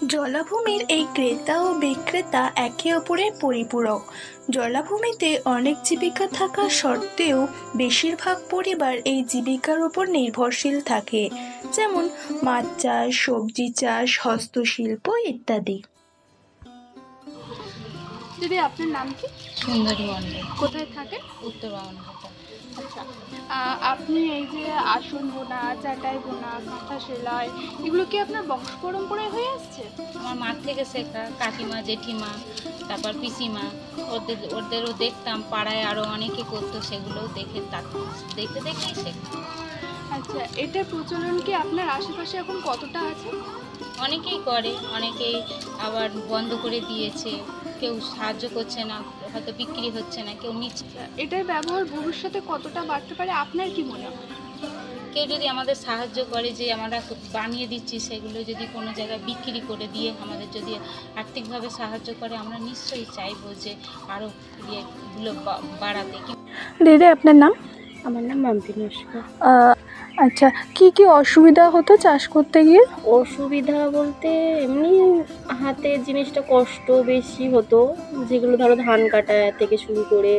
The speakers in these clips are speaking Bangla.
জলাভূমির এই ক্রেতা ও বিক্রেতা একে অপরের পরিপূরক। জলাভূমিতে অনেক জীবিকা থাকা সত্ত্বেও বেশিরভাগ পরিবার এই জীবিকার উপর নির্ভরশীল থাকে, যেমন মাছ চাষ, সবজি চাষ, হস্তশিল্প ইত্যাদি। দিদি, আপনার নাম কি? সুন্দরী মণ্ডল, কোথায় থাকেন? উত্তর বামনঘাটা। আচ্ছা, আপনি এই যে আসন বোনা, চাটাই বোনা, কাঁথা সেলাই, এগুলো কি আপনার বংশ পরম্পরায় হয়ে আসছে? আমার মার থেকে শেখা, কাকিমা, জেঠিমা, তারপর পিসিমা, ওদেরও দেখতাম, পাড়ায় আরও অনেকে করতো, সেগুলোও দেখে দেখেই শেখা। আচ্ছা, এটার প্রচলন কি আপনার আশেপাশে এখন কতটা আছে? অনেকেই করে, অনেকেই আবার বন্ধ করে দিয়েছে, কেউ সাহায্য করছে না, হয়তো বিক্রি হচ্ছে না, কেউ নিচ্ছে। এটার ব্যবহার ভবিষ্যতে কতটা বাড়তে পারে আপনার কি মনে হয়? কেউ যদি আমাদের সাহায্য করে, যে আমরা বানিয়ে দিচ্ছি, সেগুলো যদি কোনো জায়গায় বিক্রি করে দিয়ে আমাদের যদি আর্থিকভাবে সাহায্য করে, আমরা নিশ্চয়ই চাইবো যে আরও ইয়েগুলো বাড়াতে। দিদি, আপনার নাম? আমার নাম মাম্পি নস্কর। আচ্ছা, কি কি অসুবিধা হতো চাষ করতে গিয়ে? অসুবিধা বলতে এমনি হাতের জিনিসটা কষ্ট বেশি হতো, যেগুলো ধরো ধান কাটা থেকে শুরু করে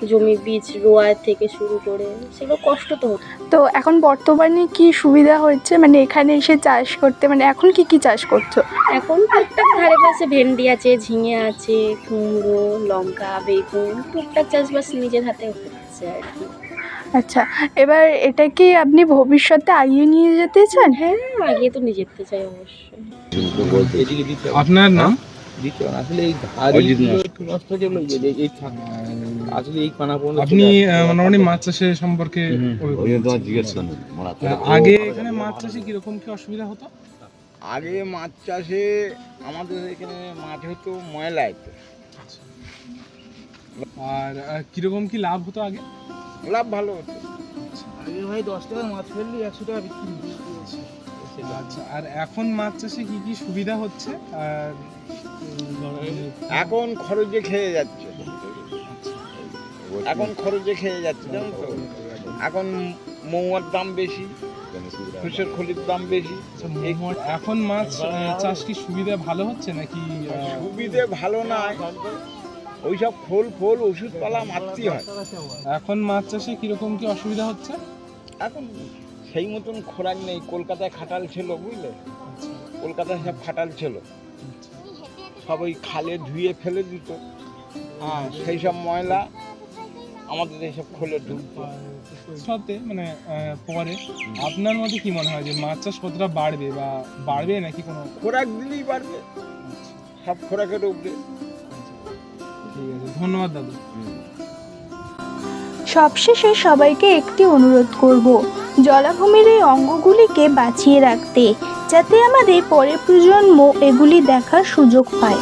জমি বীজ রোয়া থেকে শুরু করে সেগুলো কষ্ট তো হতো। তো এখন বর্তমানে কি সুবিধা হচ্ছে, মানে এখানে এসে চাষ করতে, মানে এখন কি কি চাষ করছো? এখন টুকটাক ধারে পাশে ভেন্ডি আছে, ঝিঙে আছে, কুমড়ো, লঙ্কা, বেগুন, টুকটাক চাষবাস নিজের হাতে হচ্ছে আর কি। আচ্ছা, এবার এটা কি আপনি ভবিষ্যতে আগিয়ে নিয়ে যেতে চান? হ্যাঁ, আগে তো নিয়ে যেতে চাই অবশ্যই। আপনার নাম? আসলে এই একটু নষ্ট হয়ে গেল, আসলে এই আপনি মোটামুটি মাছ চাষের সম্পর্কে আগে এখানে মাছ চাষে কিরকম কি অসুবিধা হতো? আগে মাছ চাষে আমাদের এখানে মাছ হতো ময়লায়, আর কিরকম কি লাভ হতো আগে? লাভ ভালো হতো। আগে ভাই 10 টাকা মাছ ফেললে 100 টাকা বিক্রি হতো। আচ্ছা, আর এখন মাছ চাষে কি কি সুবিধা হচ্ছে? আর এখন খরচে খেয়ে যাচ্ছে, জানো তো। এখন মৌয়ার দাম বেশি, ফুসের খলির দাম বেশি। এখন মাছ চাষ কি সুবিধা ভালো হচ্ছে নাকি? সুবিধে ভালো নয়, ওইসব ফল ওষুধপালা মারতে হয়। এখন মাছ চাষে কিরকম কি অসুবিধা হচ্ছে? এখন সেই মতন খোরাক নেই। কলকাতায় খাটাল ছিল, বুঝলে, কলকাতায় সব খাটাল ছিল, সব ওই খালে ধুয়ে ফেলে দিত। হ্যাঁ, সেই সব ময়লা আমাদের এইসব খোলে ঢুকতো। সাথে মানে পরে আপনার মতে কি মনে হয় যে মাছ চাষ কতটা বাড়বে নাকি কোনো খোরাক দিলেই বাড়বে, সব খোরাকের উপরে। ঠিক আছে, ধন্যবাদ দাদু। সবশেষে সবাইকে একটি অনুরোধ করব, জলাভূমির এই অঙ্গগুলিকে বাঁচিয়ে রাখতে, যাতে আমাদের পরের প্রজন্ম এগুলি দেখার সুযোগ পায়।